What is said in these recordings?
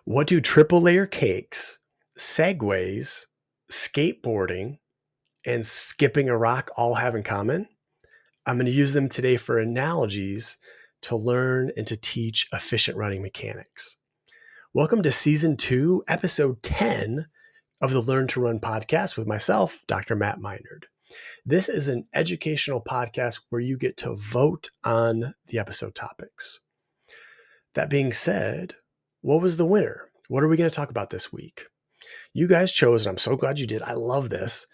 What do triple layer cakes, segways, skateboarding, and skipping a rock all have in common? I'm going to use them today for analogies to learn and to teach efficient running mechanics. Welcome to Season 2, Episode 10 of the Learn to Run podcast with myself, Dr. Matt Meinerd. This is an educational podcast where you get to vote on the episode topics. That being said, what was the winner? What are we going to talk about this week? You guys chose, and I'm so glad you did. I love this.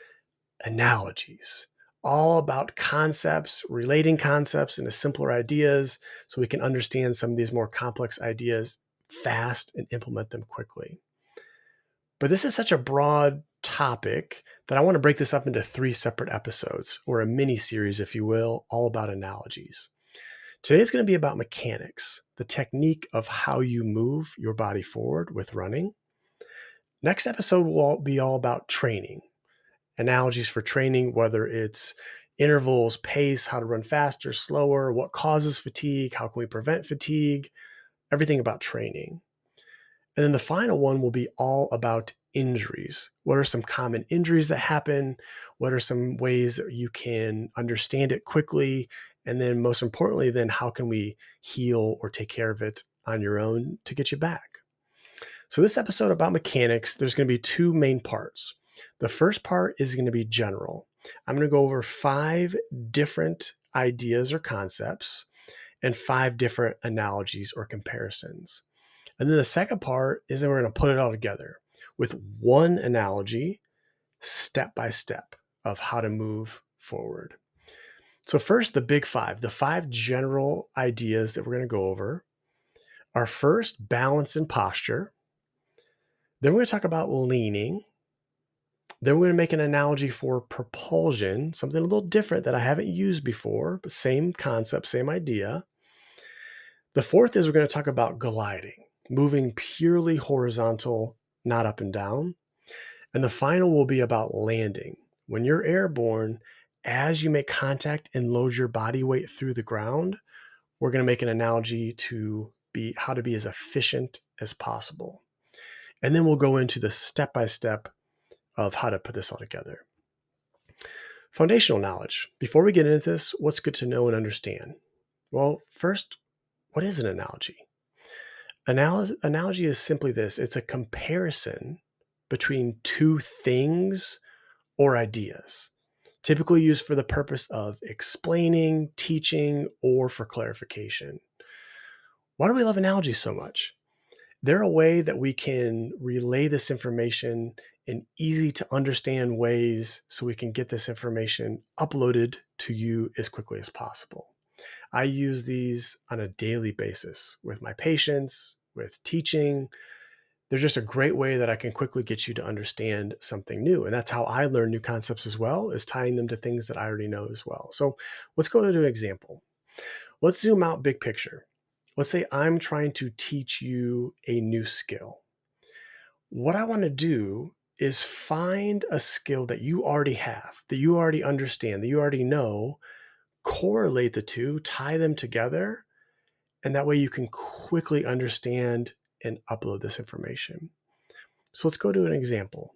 Analogies. All about concepts, relating concepts into simpler ideas so we can understand some of these more complex ideas fast and implement them quickly. But this is such a broad topic that I want to break this up into 3 separate episodes, or a mini series, if you will, all about analogies. Today is going to be about mechanics, the technique of how you move your body forward with running. Next episode will be all about training, analogies for training, whether it's intervals, pace, how to run faster, slower, what causes fatigue, how can we prevent fatigue, everything about training. And then the final one will be all about injuries. What are some common injuries that happen? What are some ways that you can understand it quickly? And then most importantly, then how can we heal or take care of it on your own to get you back? So this episode about mechanics, there's going to be 2 main parts. The first part is going to be general. I'm going to go over 5 different ideas or concepts and 5 different analogies or comparisons. And then the second part is that we're going to put it all together with one analogy, step by step, of how to move forward. So first, the big 5, the 5 general ideas that we're going to go over are first, balance and posture. Then we're going to talk about leaning. Then we're going to make an analogy for propulsion, something a little different that I haven't used before, but same concept, same idea. The fourth is we're going to talk about gliding, moving purely horizontal, not up and down. And the final will be about landing. When you're airborne, as you make contact and load your body weight through the ground, we're going to make an analogy to be how to be as efficient as possible. And then we'll go into the step-by-step of how to put this all together. Foundational knowledge. Before we get into this, what's good to know and understand? Well, first, what is an analogy? Analogy is simply this. It's a comparison between 2 things or ideas, typically used for the purpose of explaining, teaching, or for clarification. Why do we love analogies so much? They're a way that we can relay this information in easy to understand ways so we can get this information uploaded to you as quickly as possible. I use these on a daily basis with my patients, with teaching. They're just a great way that I can quickly get you to understand something new. And that's how I learn new concepts as well, is tying them to things that I already know as well. So let's go to an example. Let's zoom out big picture. Let's say I'm trying to teach you a new skill. What I want to do is find a skill that you already have, that you already understand, that you already know, correlate the 2, tie them together, and that way you can quickly understand and upload this information. So let's go to an example.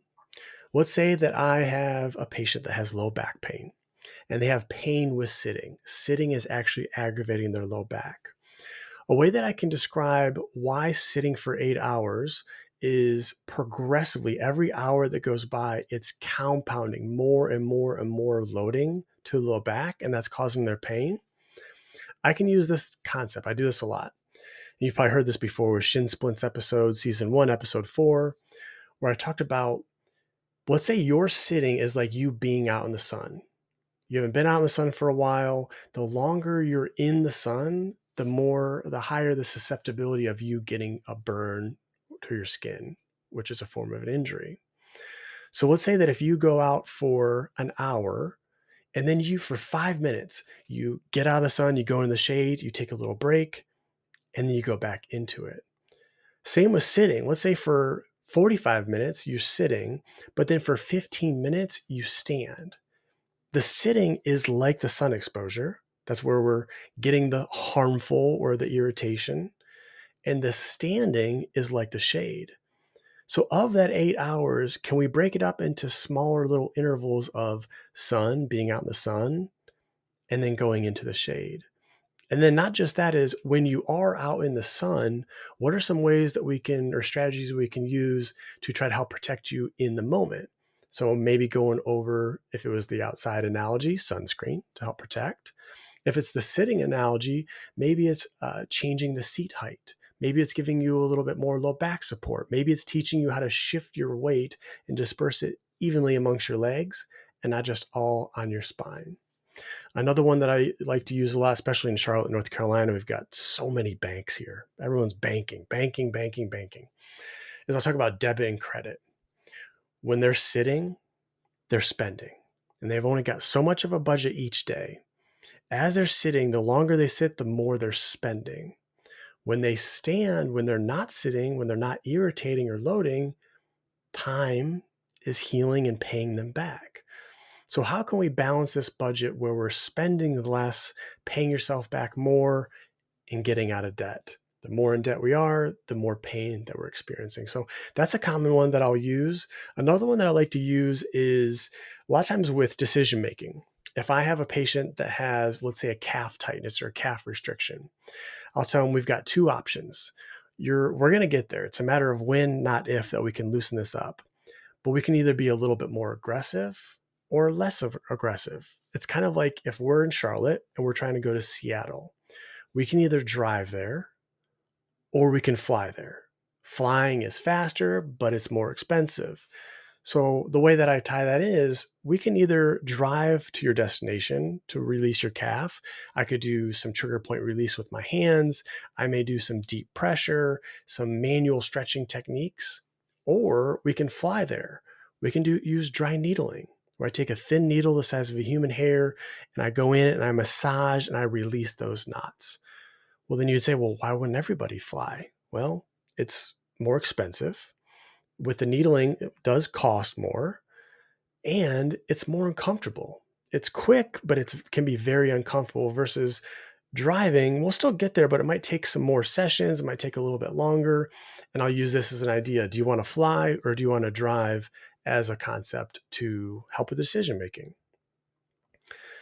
Let's say that I have a patient that has low back pain and they have pain with sitting. Sitting is actually aggravating their low back. A way that I can describe why sitting for 8 hours is progressively, every hour that goes by, it's compounding more and more and more loading to the low back, and that's causing their pain. I can use this concept. I do this a lot. You've probably heard this before with Shin Splints episode, season 1, episode 4, where I talked about, let's say your sitting is like you being out in the sun. You haven't been out in the sun for a while. The longer you're in the sun, the higher the susceptibility of you getting a burn to your skin, which is a form of an injury. So let's say that if you go out for an hour and then for 5 minutes, you get out of the sun, you go in the shade, you take a little break, and then you go back into it. Same with sitting. Let's say for 45 minutes, you're sitting, but then for 15 minutes, you stand. The sitting is like the sun exposure. That's where we're getting the harmful or the irritation. and the standing is like the shade. So of that 8 hours, can we break it up into smaller little intervals of sun, being out in the sun, and then going into the shade? And then not just that, is when you are out in the sun, what are some ways that we can, or strategies we can use to try to help protect you in the moment? So maybe going over, if it was the outside analogy, sunscreen to help protect. If it's the sitting analogy, maybe it's changing the seat height. Maybe it's giving you a little bit more low back support. Maybe it's teaching you how to shift your weight and disperse it evenly amongst your legs and not just all on your spine. Another one that I like to use a lot, especially in Charlotte, North Carolina, we've got so many banks here. Everyone's banking, banking, banking, banking. Is I'll talk about debit and credit. When they're sitting, they're spending, and they've only got so much of a budget each day. As they're sitting, the longer they sit, the more they're spending. When they stand, when they're not sitting, when they're not irritating or loading, time is healing and paying them back. So how can we balance this budget where we're spending less, paying yourself back more, and getting out of debt? The more in debt we are, the more pain that we're experiencing. So that's a common one that I'll use. Another one that I like to use is a lot of times with decision making. If I have a patient that has, let's say, a calf tightness or a calf restriction, I'll tell them we've got two options. We're going to get there. It's a matter of when, not if, that we can loosen this up. But we can either be a little bit more aggressive or less aggressive. It's kind of like if we're in Charlotte and we're trying to go to Seattle, we can either drive there or we can fly there. Flying is faster, but it's more expensive. So the way that I tie that in is we can either drive to your destination to release your calf. I could do some trigger point release with my hands. I may do some deep pressure, some manual stretching techniques, or we can fly there. We can use dry needling, where I take a thin needle the size of a human hair and I go in and I massage and I release those knots. Well, then you'd say, well, why wouldn't everybody fly? Well, it's more expensive. With the needling, it does cost more and it's more uncomfortable. It's quick, but it can be very uncomfortable versus driving. We'll still get there, but it might take some more sessions. It might take a little bit longer. And I'll use this as an idea. Do you want to fly or do you want to drive as a concept to help with decision making?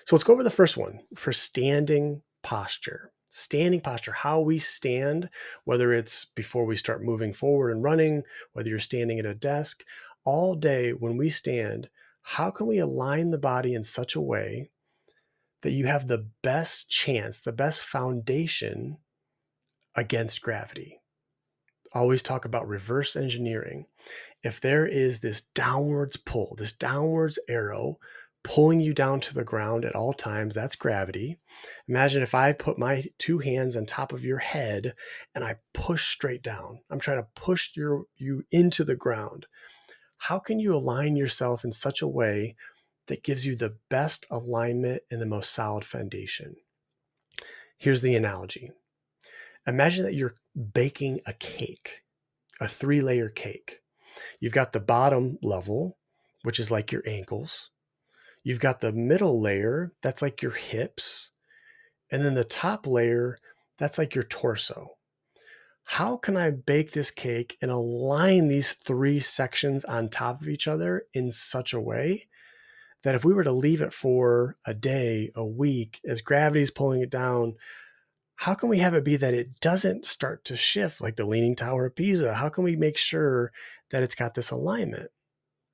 So let's go over the first one for standing posture. Standing posture, how we stand, whether it's before we start moving forward and running, whether you're standing at a desk, all day when we stand, how can we align the body in such a way that you have the best chance, the best foundation against gravity? Always talk about reverse engineering. If there is this downwards pull, this downwards arrow pulling you down to the ground at all times, that's gravity. Imagine if I put my two hands on top of your head and I push straight down. I'm trying to push you into the ground. How can you align yourself in such a way that gives you the best alignment and the most solid foundation? Here's the analogy. Imagine that you're baking a cake, a 3-layer cake. You've got the bottom level, which is like your ankles. You've got the middle layer, that's like your hips. And then the top layer, that's like your torso. How can I bake this cake and align these 3 sections on top of each other in such a way that if we were to leave it for a day, a week, as gravity's pulling it down, how can we have it be that it doesn't start to shift like the Leaning Tower of Pisa? How can we make sure that it's got this alignment?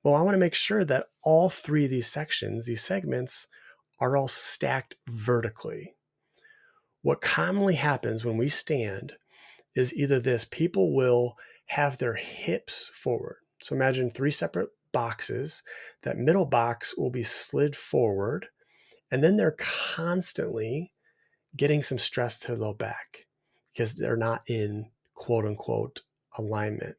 Well, I want to make sure that all 3 of these sections, these segments, are all stacked vertically. What commonly happens when we stand is either this: people will have their hips forward. So imagine 3 separate boxes. That middle box will be slid forward, and then they're constantly getting some stress to their low back because they're not in quote unquote alignment.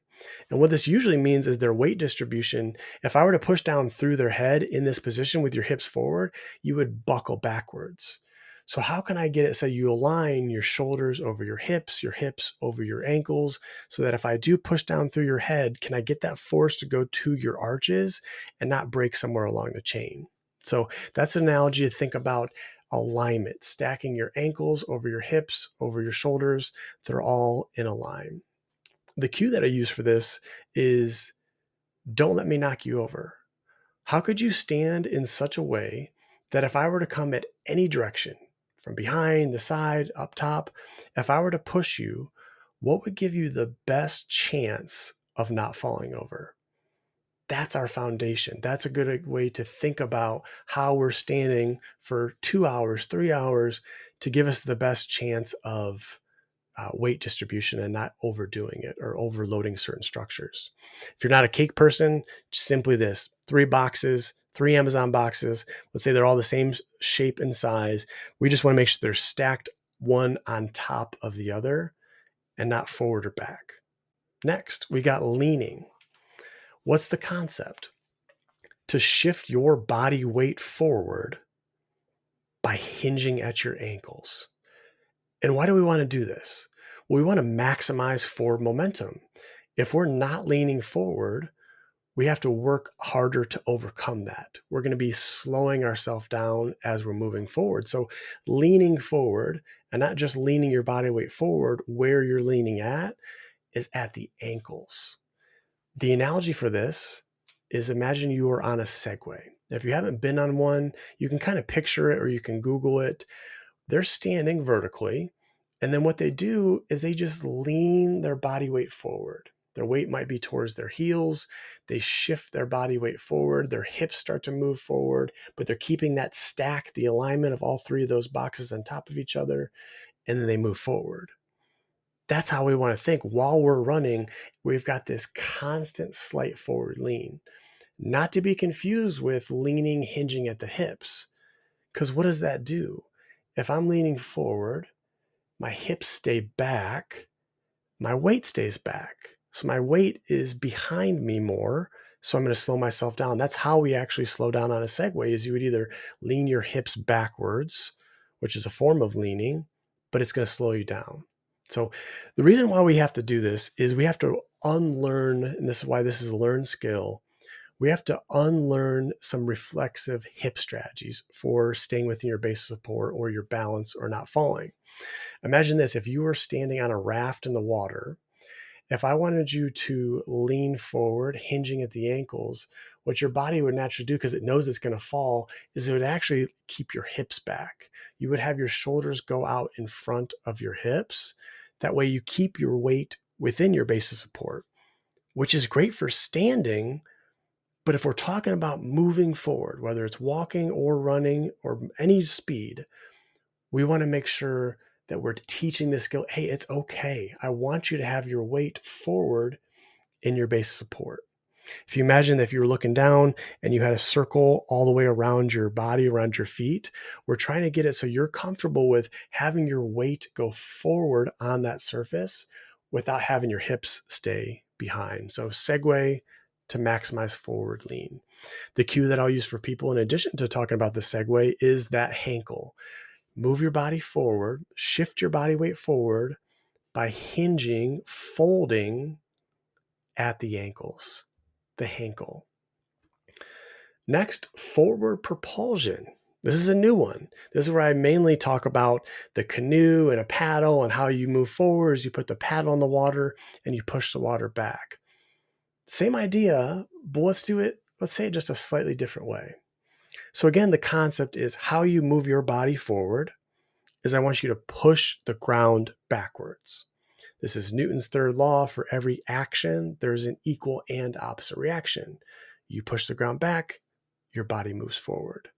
And what this usually means is their weight distribution. If I were to push down through their head in this position with your hips forward, you would buckle backwards. So how can I get it so you align your shoulders over your hips over your ankles, so that if I do push down through your head, can I get that force to go to your arches and not break somewhere along the chain? So that's an analogy to think about alignment, stacking your ankles over your hips, over your shoulders. They're all in a line. The cue that I use for this is don't let me knock you over. How could you stand in such a way that if I were to come at any direction, from behind, the side, up top, if I were to push you, what would give you the best chance of not falling over? That's our foundation. That's a good way to think about how we're standing for 2 hours, 3 hours to give us the best chance of weight distribution and not overdoing it or overloading certain structures. If you're not a cake person, simply this: 3 boxes, 3 Amazon boxes. Let's say they're all the same shape and size. We just want to make sure they're stacked one on top of the other and not forward or back. Next, we got leaning. What's the concept? To shift your body weight forward by hinging at your ankles. And why do we want to do this? Well, we want to maximize forward momentum. If we're not leaning forward, we have to work harder to overcome that. We're going to be slowing ourselves down as we're moving forward. So leaning forward, and not just leaning your body weight forward, where you're leaning at is at the ankles. The analogy for this is, imagine you are on a Segway. If you haven't been on one, you can kind of picture it or you can Google it. They're standing vertically. And then what they do is they just lean their body weight forward. Their weight might be towards their heels. They shift their body weight forward. Their hips start to move forward, but they're keeping that stack, the alignment of all 3 of those boxes on top of each other. And then they move forward. That's how we want to think. While we're running, we've got this constant slight forward lean, not to be confused with leaning, hinging at the hips. Because what does that do? If I'm leaning forward, my hips stay back, my weight stays back. So my weight is behind me more. So I'm going to slow myself down. That's how we actually slow down on a Segway, is you would either lean your hips backwards, which is a form of leaning, but it's going to slow you down. So the reason why we have to do this is we have to unlearn, and this is why this is a learned skill. We have to unlearn some reflexive hip strategies for staying within your base of support or your balance or not falling. Imagine this: if you were standing on a raft in the water, if I wanted you to lean forward, hinging at the ankles, what your body would naturally do, because it knows it's going to fall, is it would actually keep your hips back. You would have your shoulders go out in front of your hips. That way you keep your weight within your base of support, which is great for standing. But if we're talking about moving forward, whether it's walking or running or any speed, we want to make sure that we're teaching this skill. Hey, it's okay. I want you to have your weight forward in your base support. If you imagine that if you were looking down and you had a circle all the way around your body, around your feet, we're trying to get it so you're comfortable with having your weight go forward on that surface without having your hips stay behind. So Segway to maximize forward lean. The cue that I'll use for people, in addition to talking about the Segway, is that hankle. Move your body forward, shift your body weight forward by hinging, folding at the ankles, the hankle. Next, forward propulsion. This is a new one. This is where I mainly talk about the canoe and a paddle and how you move forward as you put the paddle in the water and you push the water back. Same idea, but let's say it just a slightly different way. So again, the concept is how you move your body forward is I want you to push the ground backwards. This is Newton's third law. For every action, there's an equal and opposite reaction. You push the ground back, your body moves forward.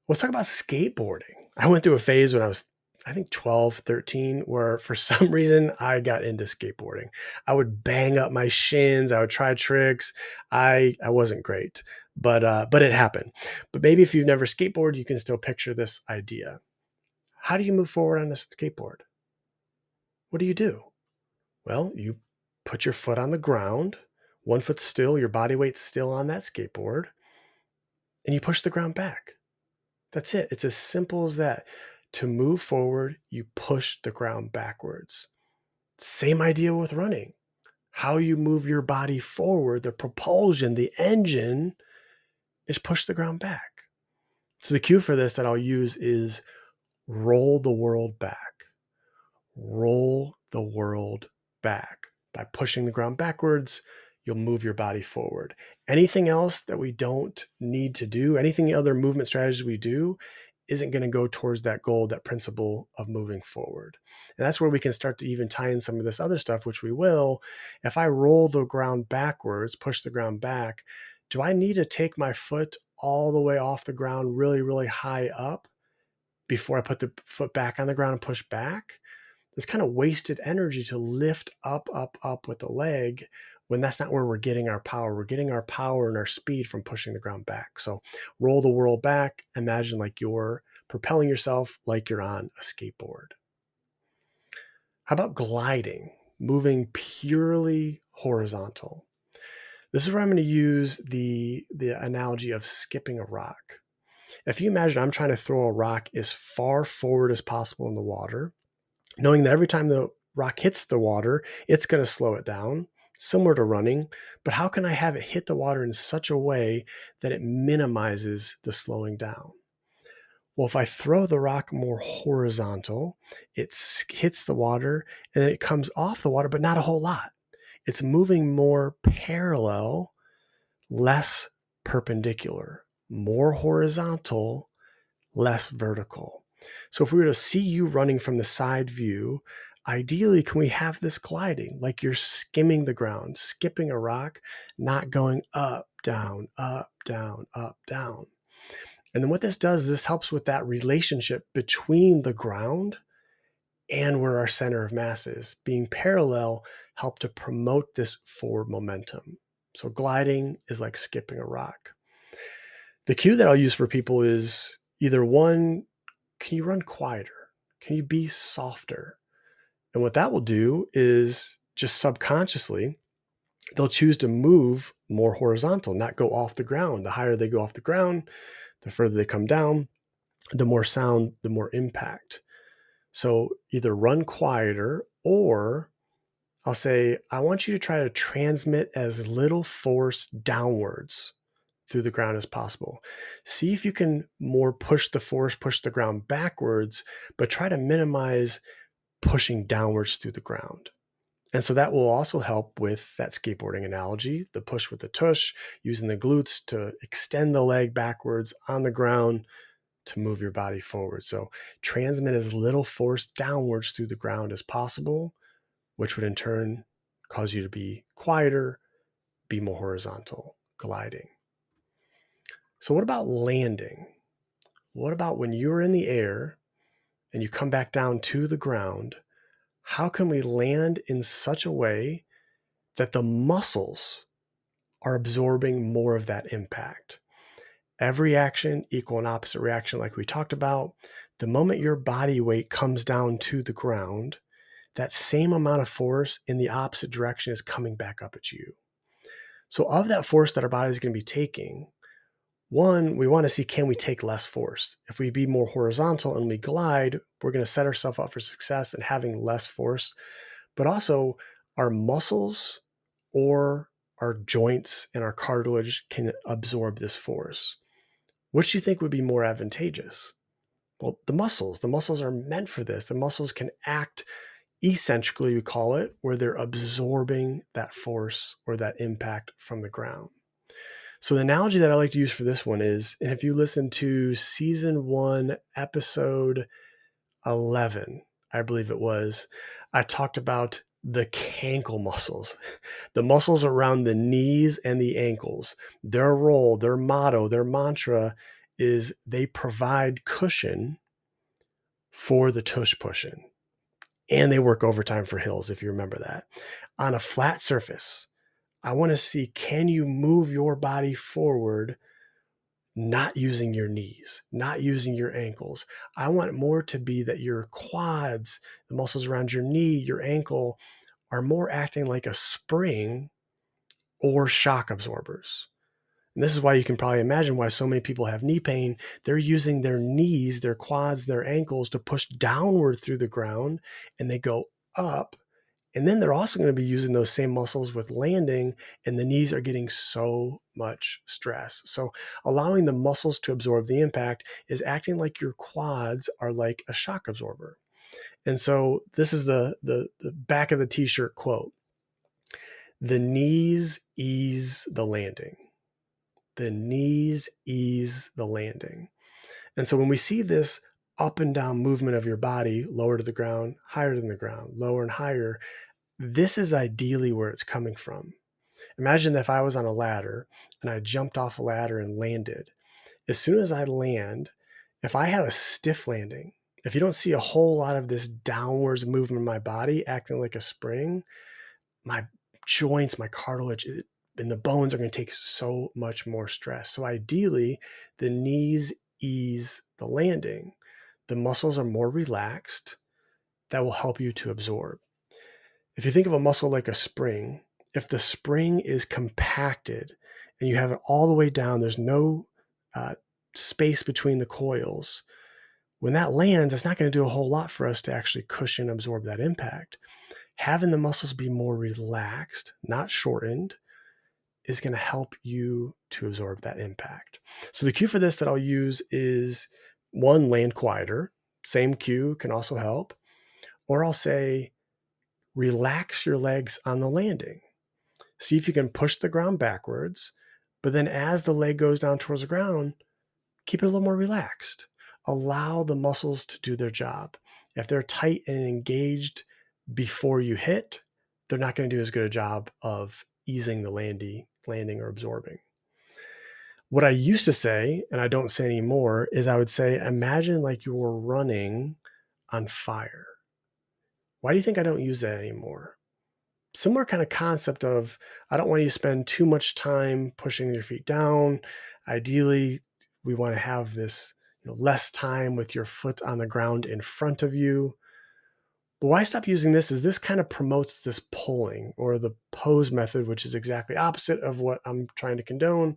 Let's talk about skateboarding. I went through a phase when I was, I think, 12, 13, where for some reason I got into skateboarding. I would bang up my shins. I would try tricks. I wasn't great, but it happened. But maybe if you've never skateboarded, you can still picture this idea. How do you move forward on a skateboard? What do? Well, you put your foot on the ground, 1 foot still, your body weight's still on that skateboard, and you push the ground back. That's it. It's as simple as that. To move forward, you push the ground backwards. Same idea with running. How you move your body forward, the propulsion, the engine, is push the ground back. So the cue for this that I'll use is roll the world back. Roll the world back. By pushing the ground backwards, you'll move your body forward. Anything else that we don't need to do, anything other movement strategies we do, isn't going to go towards that goal, that principle of moving forward. And that's where we can start to even tie in some of this other stuff, which we will. If I roll the ground backwards, push the ground back, do I need to take my foot all the way off the ground really, really high up before I put the foot back on the ground and push back? It's kind of wasted energy to lift up, up, up with the leg when that's not where we're getting our power. We're getting our power and our speed from pushing the ground back. So roll the world back. Imagine like you're propelling yourself like you're on a skateboard. How about gliding, moving purely horizontal? This is where I'm going to use the analogy of skipping a rock. If you imagine I'm trying to throw a rock as far forward as possible in the water, knowing that every time the rock hits the water, it's going to slow it down, similar to running. But how can I have it hit the water in such a way that it minimizes the slowing down? Well, if I throw the rock more horizontal, it hits the water and then it comes off the water, but not a whole lot. It's moving more parallel, less perpendicular, more horizontal, less vertical. So if we were to see you running from the side view, ideally, can we have this gliding like you're skimming the ground, skipping a rock, not going up, down, up, down, up, down. And then what this does, this helps with that relationship between the ground and where our center of mass is. Being parallel help to promote this forward momentum. So gliding is like skipping a rock. The cue that I'll use for people is either one, can you run quieter? Can you be softer? And what that will do is just subconsciously, they'll choose to move more horizontal, not go off the ground. The higher they go off the ground, the further they come down, the more sound, the more impact. So either run quieter, or I'll say, I want you to try to transmit as little force downwards through the ground as possible. See if you can more push the force, push the ground backwards, but try to minimize pushing downwards through the ground. And so that will also help with that skateboarding analogy, the push with the tush, using the glutes to extend the leg backwards on the ground to move your body forward. So transmit as little force downwards through the ground as possible, which would in turn cause you to be quieter, be more horizontal, gliding. So what about landing? What about when you're in the air and you come back down to the ground? How can we land in such a way that the muscles are absorbing more of that impact? Every action equal and opposite reaction, like we talked about. The moment your body weight comes down to the ground, that same amount of force in the opposite direction is coming back up at you. So of that force that our body is going to be taking, one, we want to see, can we take less force? If we be more horizontal and we glide, we're going to set ourselves up for success and having less force. But also our muscles or our joints and our cartilage can absorb this force. Which do you think would be more advantageous? Well, the muscles. The muscles are meant for this. The muscles can act eccentrically, we call it, where they're absorbing that force or that impact from the ground. So the analogy that I like to use for this one is, and if you listen to season 1, episode 11, I believe it was, I talked about the cankle muscles, the muscles around the knees and the ankles. Their role, their motto, their mantra is they provide cushion for the tush pushing. And they work overtime for hills, if you remember that. On a flat surface, I want to see, can you move your body forward not using your knees, not using your ankles? I want more to be that your quads, the muscles around your knee, your ankle, are more acting like a spring or shock absorbers. And this is why you can probably imagine why so many people have knee pain. They're using their knees, their quads, their ankles to push downward through the ground, and they go up And then they're also going to be using those same muscles with landing, and the knees are getting so much stress. So allowing the muscles to absorb the impact is acting like your quads are like a shock absorber. And so this is the back of the t-shirt quote. The knees ease the landing. The knees ease the landing. And so when we see this up and down movement of your body, lower to the ground, higher than the ground, lower and higher, this is ideally where it's coming from. Imagine if I was on a ladder and I jumped off a ladder and landed. As soon as I land, if I have a stiff landing, if you don't see a whole lot of this downwards movement in my body acting like a spring, my joints, my cartilage, and the bones are going to take so much more stress. So ideally, the knees ease the landing. The muscles are more relaxed. That will help you to absorb. If you think of a muscle like a spring, if the spring is compacted and you have it all the way down, there's no space between the coils. When that lands, it's not going to do a whole lot for us to actually cushion, absorb that impact. Having the muscles be more relaxed, not shortened, is going to help you to absorb that impact. So the cue for this that I'll use is one, land quieter. Same cue can also help. Or I'll say, relax your legs on the landing. See if you can push the ground backwards, but then as the leg goes down towards the ground, keep it a little more relaxed. Allow the muscles to do their job. If they're tight and engaged before you hit, they're not going to do as good a job of easing the landing or absorbing. What I used to say, and I don't say anymore, is I would say, imagine like you were running on fire. Why do you think I don't use that anymore? Similar kind of concept of, I don't want you to spend too much time pushing your feet down. Ideally, we want to have this, less time with your foot on the ground in front of you. But why I stop using this is this kind of promotes this pulling or the pose method, which is exactly opposite of what I'm trying to condone,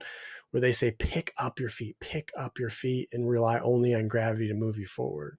where they say pick up your feet and rely only on gravity to move you forward.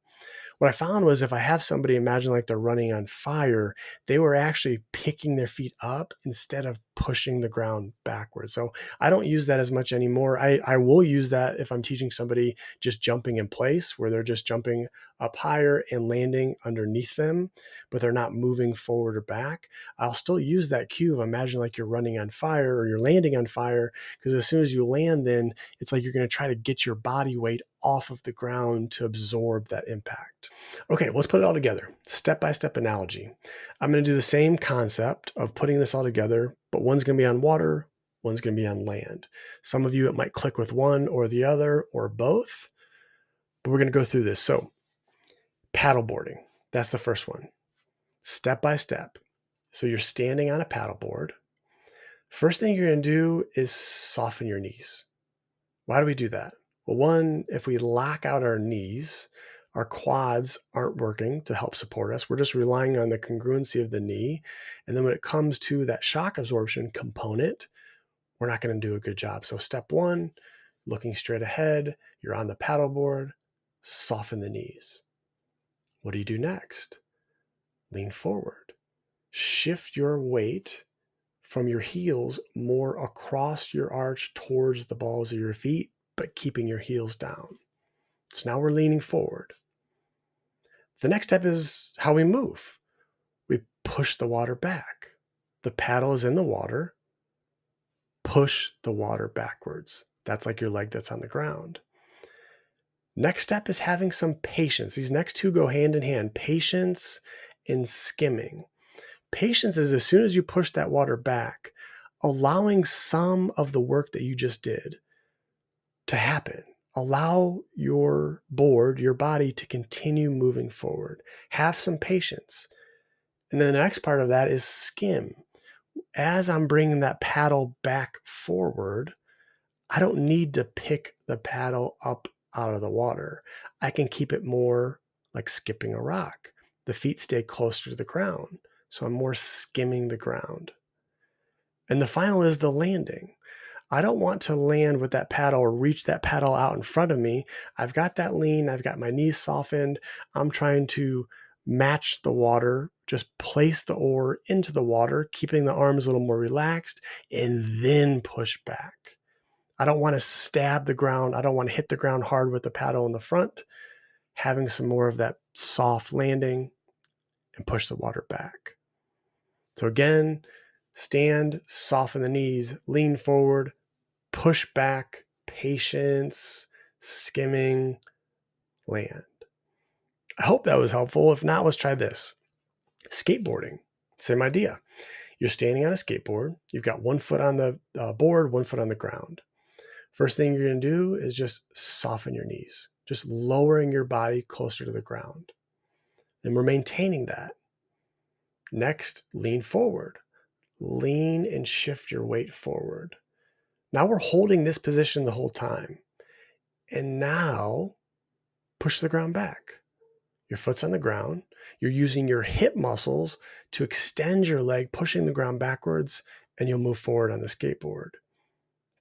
What I found was if I have somebody imagine like they're running on fire, they were actually picking their feet up instead of pushing the ground backwards. So I don't use that as much anymore. I will use that if I'm teaching somebody just jumping in place, where they're just jumping up higher and landing underneath them, but they're not moving forward or back. I'll still use that cue of imagine like you're running on fire or you're landing on fire, because as soon as you land, then it's like you're going to try to get your body weight off of the ground to absorb that impact. Okay, let's put it all together. Step-by-step analogy. I'm going to do the same concept of putting this all together, but one's going to be on water, one's going to be on land. Some of you, it might click with one or the other or both, but we're going to go through this. So paddleboarding, that's the first one. Step by step. So you're standing on a paddleboard. First thing you're going to do is soften your knees. Why do we do that? Well, one, if we lock out our knees, our quads aren't working to help support us. We're just relying on the congruency of the knee. And then when it comes to that shock absorption component, we're not going to do a good job. So step one, looking straight ahead, you're on the paddleboard, soften the knees. What do you do next? Lean forward. Shift your weight from your heels more across your arch towards the balls of your feet, but keeping your heels down. So now we're leaning forward. The next step is how we move. We push the water back. The paddle is in the water. Push the water backwards. That's like your leg that's on the ground. Next step is having some patience. These next two go hand in hand, patience and skimming. Patience is as soon as you push that water back, allowing some of the work that you just did to happen. Allow your board, your body to continue moving forward. Have some patience. And then the next part of that is skim. As I'm bringing that paddle back forward, I don't need to pick the paddle up out of the water. I can keep it more like skipping a rock. The feet stay closer to the ground, so I'm more skimming the ground. And the final is the landing. I don't want to land with that paddle or reach that paddle out in front of me. I've got that lean. I've got my knees softened. I'm trying to match the water, just place the oar into the water, keeping the arms a little more relaxed, and then push back. I don't want to stab the ground. I don't want to hit the ground hard with the paddle in the front. Having some more of that soft landing and push the water back. So again, stand, soften the knees, lean forward, push back, patience, skimming, land. I hope that was helpful. If not, let's try this. Skateboarding, same idea. You're standing on a skateboard. You've got one foot on the board, one foot on the ground. First thing you're going to do is just soften your knees, just lowering your body closer to the ground. And we're maintaining that. Next, lean forward. Lean and shift your weight forward. Now we're holding this position the whole time. And now push the ground back. Your foot's on the ground. You're using your hip muscles to extend your leg, pushing the ground backwards, and you'll move forward on the skateboard.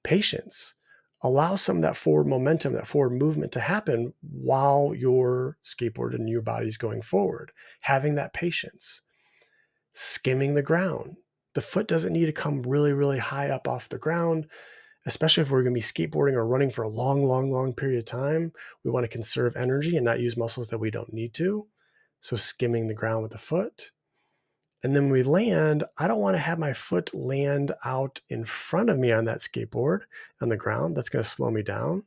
Patience. Allow some of that forward momentum, that forward movement to happen while your skateboard and your body's going forward. Having that patience. Skimming the ground. The foot doesn't need to come really, really high up off the ground, especially if we're going to be skateboarding or running for a long, long, long period of time. We want to conserve energy and not use muscles that we don't need to. So skimming the ground with the foot. And then when we land, I don't want to have my foot land out in front of me on that skateboard on the ground. That's going to slow me down.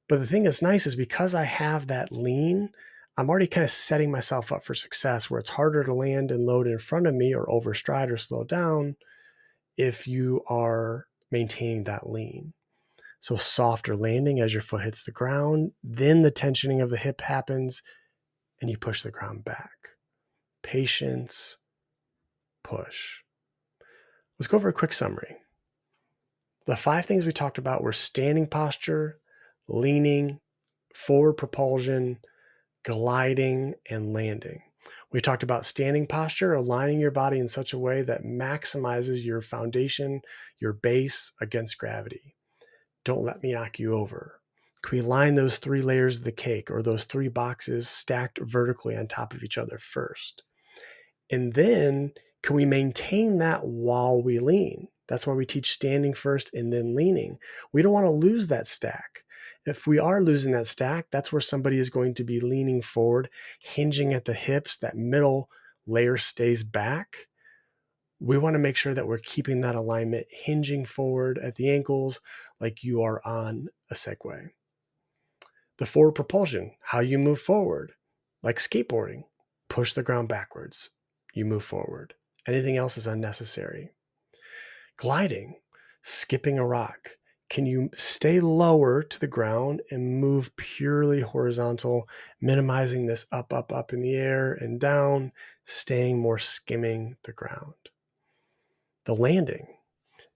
But the thing that's nice is because I have that lean, I'm already kind of setting myself up for success where it's harder to land and load in front of me or overstride or slow down if you are maintaining that lean. So softer landing as your foot hits the ground, then the tensioning of the hip happens and you push the ground back. Patience, push. Let's go over a quick summary. The 5 things we talked about were standing posture, leaning, forward propulsion, gliding, and landing. We talked about standing posture, aligning your body in such a way that maximizes your foundation, your base against gravity. Don't let me knock you over. Can we line those 3 layers of the cake or those 3 boxes stacked vertically on top of each other first? And then can we maintain that while we lean? That's why we teach standing first and then leaning. We don't want to lose that stack. If we are losing that stack, that's where somebody is going to be leaning forward, hinging at the hips, that middle layer stays back. We want to make sure that we're keeping that alignment, hinging forward at the ankles like you are on a Segway. The forward propulsion, how you move forward, like skateboarding, push the ground backwards, you move forward. Anything else is unnecessary. Gliding, skipping a rock. Can you stay lower to the ground and move purely horizontal, minimizing this up, up, up in the air and down, staying more skimming the ground? The landing,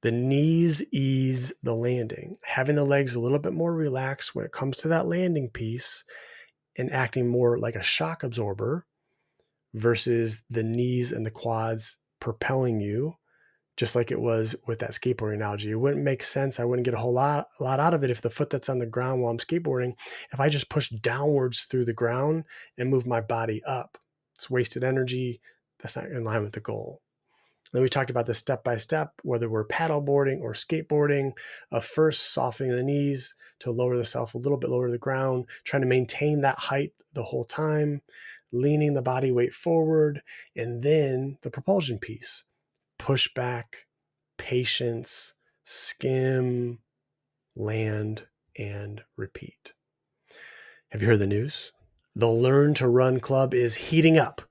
the knees ease the landing, having the legs a little bit more relaxed when it comes to that landing piece and acting more like a shock absorber versus the knees and the quads propelling you, just like it was with that skateboarding analogy. It wouldn't make sense. I wouldn't get a whole lot out of it if the foot that's on the ground while I'm skateboarding, if I just push downwards through the ground and move my body up. It's wasted energy. That's not in line with the goal. Then we talked about the step-by-step, whether we're paddleboarding or skateboarding, of first softening the knees to lower the self a little bit lower to the ground, trying to maintain that height the whole time, leaning the body weight forward, and then the propulsion piece, push back, patience, skim, land, and repeat. Have you heard the news? The Learn to Run Club is heating up.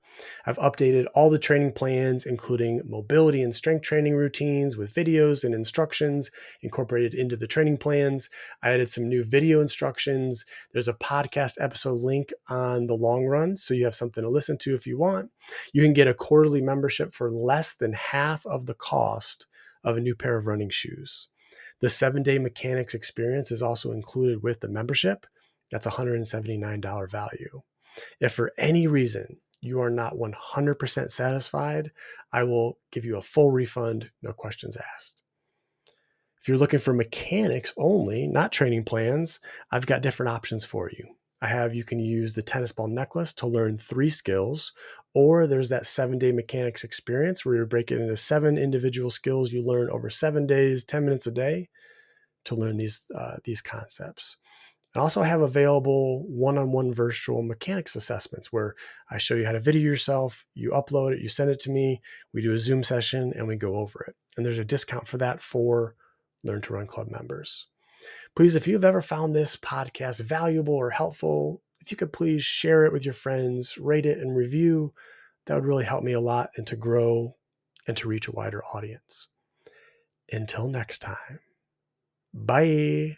I've updated all the training plans, including mobility and strength training routines with videos and instructions incorporated into the training plans. I added some new video instructions. There's a podcast episode link on the long run, so you have something to listen to if you want. You can get a quarterly membership for less than half of the cost of a new pair of running shoes. The 7-day mechanics experience is also included with the membership. That's $179 value. If for any reason you are not 100% satisfied, I will give you a full refund, no questions asked. If you're looking for mechanics only, not training plans, I've got different options for you. You can use the tennis ball necklace to learn 3 skills, or there's that 7-day mechanics experience where you break it into 7 individual skills you learn over 7 days, 10 minutes a day to learn these concepts. I also have available one-on-one virtual mechanics assessments where I show you how to video yourself, you upload it, you send it to me, we do a Zoom session, and we go over it. And there's a discount for that for Learn to Run Club members. Please, if you've ever found this podcast valuable or helpful, if you could please share it with your friends, rate it and review, that would really help me a lot and to grow and to reach a wider audience. Until next time, bye.